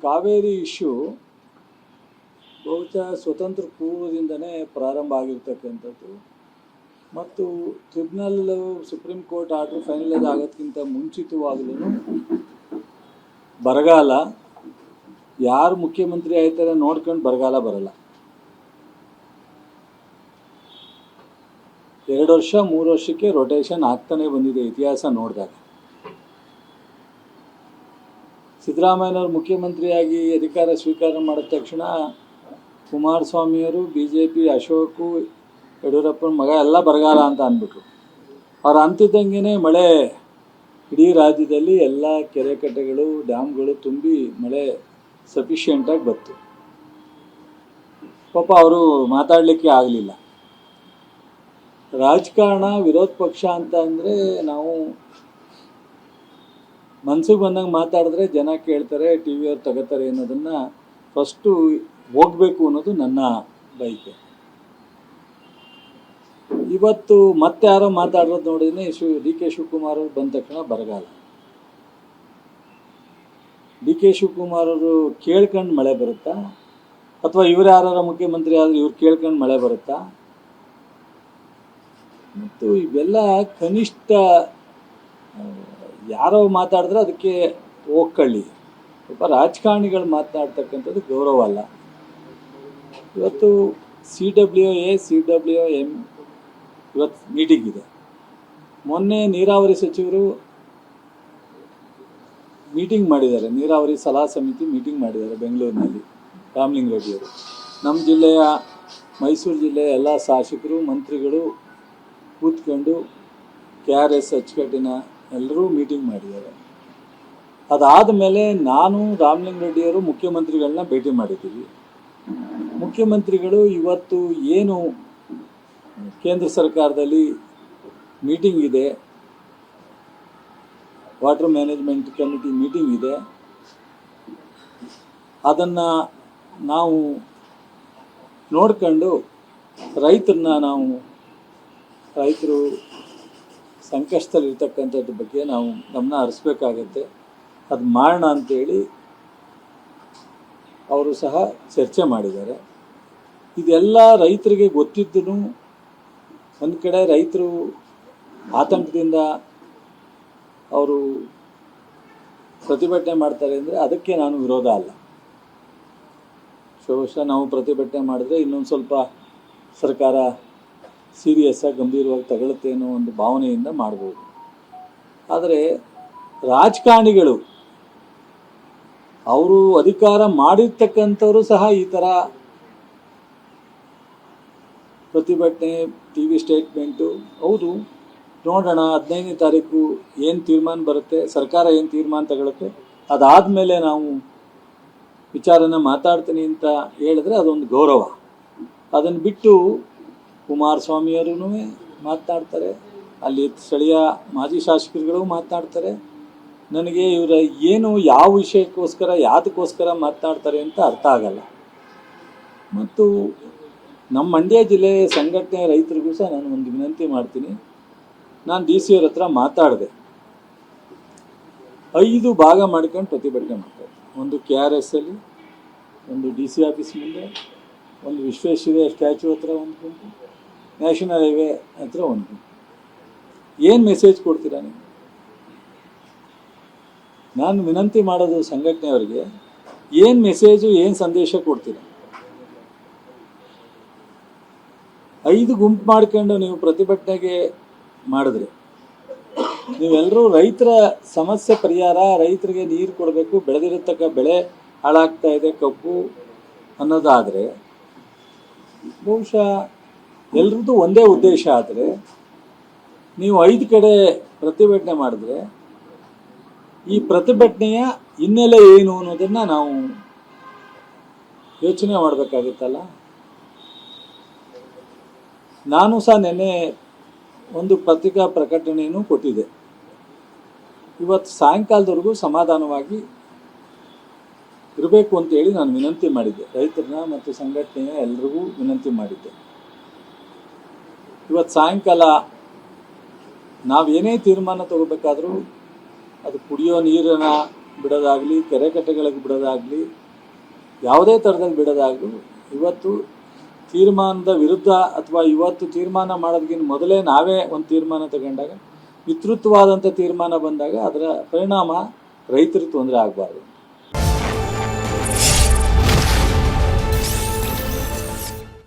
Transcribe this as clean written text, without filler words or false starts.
Kaveri issue ಬಹುಶಃ ಸ್ವತಂತ್ರ ಪೂರ್ವದಿಂದನೇ ಪ್ರಾರಂಭ ಆಗಿರ್ತಕ್ಕಂಥದ್ದು ಮತ್ತು tribunal supreme court order finalise ಆಗೋದಕ್ಕಿಂತ ಮುಂಚಿತವಾಗಲೂ ಬರಗಾಲ ಯಾರು ಮುಖ್ಯಮಂತ್ರಿ ಆಯ್ತಾರೆ ನೋಡ್ಕೊಂಡು ಬರಗಾಲ ಬರಲ್ಲ. 2 ವರ್ಷ 3 ವರ್ಷಕ್ಕೆ ರೊಟೇಷನ್ ಆಗ್ತಾನೆ ಬಂದಿದೆ ಇತಿಹಾಸ ನೋಡಿದಾಗ. ಸಿದ್ದರಾಮಯ್ಯನವರು ಮುಖ್ಯಮಂತ್ರಿಯಾಗಿ ಅಧಿಕಾರ ಸ್ವೀಕಾರ ಮಾಡಿದ ತಕ್ಷಣ ಕುಮಾರಸ್ವಾಮಿಯವರು BJP ಅಶೋಕ್ ಯಡಿಯೂರಪ್ಪನ ಮಗ ಎಲ್ಲ ಬರಗಾಲ ಅಂತ ಅಂದ್ಬಿಟ್ರು. ಅವ್ರು ಅಂತಿದ್ದಂಗೆ ಮಳೆ ಇಡೀ ರಾಜ್ಯದಲ್ಲಿ ಎಲ್ಲ ಕೆರೆ ಕಟ್ಟೆಗಳು ಡ್ಯಾಮ್ಗಳು ತುಂಬಿ ಮಳೆ ಸಫಿಷಿಯೆಂಟಾಗಿ ಬಂತು. ಪಾಪ ಅವರು ಮಾತಾಡಲಿಕ್ಕೆ ಆಗಲಿಲ್ಲ. ರಾಜಕಾರಣ ವಿರೋಧ ಪಕ್ಷ ಅಂತ ಅಂದರೆ ನಾವು ಮನಸ್ಸಿಗೆ ಬಂದಂಗೆ ಮಾತಾಡಿದ್ರೆ ಜನ ಕೇಳ್ತಾರೆ, ಟಿ ವಿಯವ್ರು ತಗೋತಾರೆ ಅನ್ನೋದನ್ನು ಫಸ್ಟು ಹೋಗಬೇಕು ಅನ್ನೋದು ನನ್ನ ಬಯಕೆ. ಇವತ್ತು ಮತ್ತೆ ಯಾರೋ ಮಾತಾಡೋದು ನೋಡಿದ್ರೆ DK ಶಿವಕುಮಾರ್ ಅವರು ಬಂದ ತಕ್ಷಣ ಬರಗಾಲ. DK ಶಿವಕುಮಾರ್ ಅವರು ಕೇಳ್ಕೊಂಡು ಮಳೆ ಬರುತ್ತಾ, ಅಥವಾ ಇವ್ರು ಯಾರು ಮುಖ್ಯಮಂತ್ರಿ ಆದರೆ ಇವ್ರು ಕೇಳ್ಕೊಂಡು ಮಳೆ ಬರುತ್ತಾ? ಮತ್ತು ಇವೆಲ್ಲ ಕನಿಷ್ಠ ಯಾರೋ ಮಾತಾಡಿದ್ರೆ ಅದಕ್ಕೆ ಹೋಗ್ಕೊಳ್ಳಿ. ಸ್ವಲ್ಪ ರಾಜಕಾರಣಿಗಳು ಮಾತನಾಡ್ತಕ್ಕಂಥದ್ದು ಗೌರವ ಅಲ್ಲ. ಇವತ್ತು CWA CWM ಇವತ್ತು ಮೀಟಿಂಗ್ ಇದೆ. ಮೊನ್ನೆ ನೀರಾವರಿ ಸಚಿವರು ಮೀಟಿಂಗ್ ಮಾಡಿದ್ದಾರೆ, ನೀರಾವರಿ ಸಲಹಾ ಸಮಿತಿ ಮೀಟಿಂಗ್ ಮಾಡಿದ್ದಾರೆ ಬೆಂಗಳೂರಿನಲ್ಲಿ. ರಾಮಲಿಂಗ ರೆಡ್ಡಿಯವರು ನಮ್ಮ ಜಿಲ್ಲೆಯ ಮೈಸೂರು ಜಿಲ್ಲೆಯ ಎಲ್ಲ ಶಾಸಕರು ಮಂತ್ರಿಗಳು ಕೂತ್ಕೊಂಡು KRS ಅಚ್ಚುಕಟ್ಟಿನ ಎಲ್ಲರೂ ಮೀಟಿಂಗ್ ಮಾಡಿದ್ದಾರೆ. ಅದಾದ ಮೇಲೆ ನಾನು ರಾಮಲಿಂಗ ರೆಡ್ಡಿಯವರು ಮುಖ್ಯಮಂತ್ರಿಗಳನ್ನ ಭೇಟಿ ಮಾಡಿದ್ದೀವಿ. ಮುಖ್ಯಮಂತ್ರಿಗಳು ಇವತ್ತು ಏನು ಕೇಂದ್ರ ಸರ್ಕಾರದಲ್ಲಿ ಮೀಟಿಂಗ್ ಇದೆ, ವಾಟರ್ ಮ್ಯಾನೇಜ್ಮೆಂಟ್ ಕಮಿಟಿ ಮೀಟಿಂಗ್ ಇದೆ, ಅದನ್ನು ನಾವು ನೋಡ್ಕೊಂಡು ರೈತರು ಸಂಕಷ್ಟದಲ್ಲಿರ್ತಕ್ಕಂಥದ್ರ ಬಗ್ಗೆ ನಾವು ಗಮನ ಹರಿಸ್ಬೇಕಾಗತ್ತೆ. ಅದು ಮಾಡೋಣ ಅಂತೇಳಿ ಅವರು ಸಹ ಚರ್ಚೆ ಮಾಡಿದ್ದಾರೆ. ಇದೆಲ್ಲ ರೈತರಿಗೆ ಗೊತ್ತಿದ್ದೂ ಒಂದು ಕಡೆ ರೈತರು ಆತಂಕದಿಂದ ಅವರು ಪ್ರತಿಭಟನೆ ಮಾಡ್ತಾರೆ ಅಂದರೆ ಅದಕ್ಕೆ ನಾನು ವಿರೋಧ ಅಲ್ಲ. ಬಹುಶಃ ನಾವು ಪ್ರತಿಭಟನೆ ಮಾಡಿದ್ರೆ ಇನ್ನೊಂದು ಸ್ವಲ್ಪ ಸರ್ಕಾರ ಸೀರಿಯಸ್ಸಾಗಿ ಗಂಭೀರವಾಗಿ ತಗೊಳುತ್ತೆ ಅನ್ನೋ ಒಂದು ಭಾವನೆಯಿಂದ ಮಾಡ್ಬೋದು. ಆದರೆ ರಾಜಕಾರಣಿಗಳು ಅವರು ಅಧಿಕಾರ ಮಾಡಿರ್ತಕ್ಕಂಥವರು ಸಹ ಈ ಥರ ಪ್ರತಿಭಟನೆ, TV ಸ್ಟೇಟ್ಮೆಂಟು, ಹೌದು ನೋಡೋಣ 15ನೇ ತಾರೀಕು ಏನು ತೀರ್ಮಾನ ಬರುತ್ತೆ, ಸರ್ಕಾರ ಏನು ತೀರ್ಮಾನ ತಗೊಳುತ್ತೆ, ಅದಾದಮೇಲೆ ನಾವು ವಿಚಾರನ ಮಾತಾಡ್ತೀನಿ ಅಂತ ಹೇಳಿದ್ರೆ ಅದೊಂದು ಗೌರವ. ಅದನ್ನು ಬಿಟ್ಟು ಕುಮಾರಸ್ವಾಮಿಯವರು ಮಾತನಾಡ್ತಾರೆ, ಅಲ್ಲಿ ಸ್ಥಳೀಯ ಮಾಜಿ ಶಾಸಕರುಗಳು ಮಾತನಾಡ್ತಾರೆ. ನನಗೆ ಇವರ ಏನು ಯಾವ ವಿಷಯಕ್ಕೋಸ್ಕರ ಯಾತಕ್ಕೋಸ್ಕರ ಮಾತನಾಡ್ತಾರೆ ಅಂತ ಅರ್ಥ ಆಗಲ್ಲ. ಮತ್ತು ನಮ್ಮ ಮಂಡ್ಯ ಜಿಲ್ಲೆ ಸಂಘಟನೆ ರೈತರಿಗೂ ಸಹ ನಾನು ಒಂದು ವಿನಂತಿ ಮಾಡ್ತೀನಿ. ನಾನು DC ಅವ್ರ ಹತ್ರ ಮಾತಾಡಿದೆ, 5 ಭಾಗ ಮಾಡ್ಕೊಂಡು ಪ್ರತಿಭಟನೆ ಮಾಡ್ತಾರೆ. ಒಂದು KRS ಅಲ್ಲಿ, ಒಂದು DC ಆಫೀಸ್ ಮುಂದೆ, ಒಂದು ವಿಶ್ವೇಶ್ವರಯ್ಯ ಸ್ಟ್ಯಾಚ್ಯೂ ಹತ್ರ ಒಂದು ಗುಂಪು, ನ್ಯಾಷನಲ್ ಹೈವೇ ಹತ್ರ ಒಂದು ಗುಂಪು. ಏನು ಮೆಸೇಜ್ ಕೊಡ್ತೀರಾ ನೀವು? ನಾನು ವಿನಂತಿ ಮಾಡೋದು ಸಂಘಟನೆಯವರಿಗೆ, ಏನು ಮೆಸೇಜು ಏನು ಸಂದೇಶ ಕೊಡ್ತೀರಾ? 5 ಗುಂಪು ಮಾಡ್ಕೊಂಡು ನೀವು ಪ್ರತಿಭಟನೆಗೆ ಮಾಡಿದ್ರೆ, ನೀವೆಲ್ಲರೂ ರೈತರ ಸಮಸ್ಯೆ ಪರಿಹಾರ, ರೈತರಿಗೆ ನೀರು ಕೊಡಬೇಕು, ಬೆಳೆದಿರತಕ್ಕ ಬೆಳೆ ಹಾಳಾಗ್ತಾ ಇದೆ ಕಬ್ಬು ಅನ್ನೋದಾದರೆ, ಬಹುಶಃ ಎಲ್ರದ್ದು ಒಂದೇ ಉದ್ದೇಶ ಆದರೆ ನೀವು 5 ಕಡೆ ಪ್ರತಿಭಟನೆ ಮಾಡಿದ್ರೆ ಈ ಪ್ರತಿಭಟನೆಯ ಹಿನ್ನೆಲೆ ಏನು ಅನ್ನೋದನ್ನು ನಾವು ಯೋಚನೆ ಮಾಡಬೇಕಾಗುತ್ತಲ್ಲ. ನಾನು ಸಹ ನಿನ್ನೆ ಒಂದು ಪತ್ರಿಕಾ ಪ್ರಕಟಣೆಯನ್ನು ಕೊಟ್ಟಿದ್ದೆ. ಇವತ್ತು ಸಾಯಂಕಾಲದವರೆಗೂ ಸಮಾಧಾನವಾಗಿ ಇರಬೇಕು ಅಂತೇಳಿ ನಾನು ವಿನಂತಿ ಮಾಡಿದ್ದೆ. ರೈತರನ್ನ ಮತ್ತು ಸಂಘಟನೆಯ ಎಲ್ರಿಗೂ ವಿನಂತಿ ಮಾಡಿದ್ದೆ. ಇವತ್ತು ಸಾಯಂಕಾಲ ನಾವೇನೇ ತೀರ್ಮಾನ ತಗೋಬೇಕಾದ್ರೂ ಅದು ಕುಡಿಯೋ ನೀರಿನ ಬಿಡೋದಾಗಲಿ, ಕೆರೆ ಕಟ್ಟೆಗಳಿಗೆ ಬಿಡೋದಾಗಲಿ, ಯಾವುದೇ ಥರದಲ್ಲಿ ಬಿಡೋದಾಗಲಿ, ಇವತ್ತು ತೀರ್ಮಾನದ ವಿರುದ್ಧ ಅಥವಾ ಇವತ್ತು ತೀರ್ಮಾನ ಮಾಡೋದಕ್ಕಿಂತ ಮೊದಲೇ ನಾವೇ ಒಂದು ತೀರ್ಮಾನ ತಗೊಂಡಾಗ, ವಿಸ್ತೃತವಾದಂಥ ತೀರ್ಮಾನ ಬಂದಾಗ ಅದರ ಪರಿಣಾಮ ರೈತರಿಗೆ ತೊಂದರೆ ಆಗಬಾರ್ದು.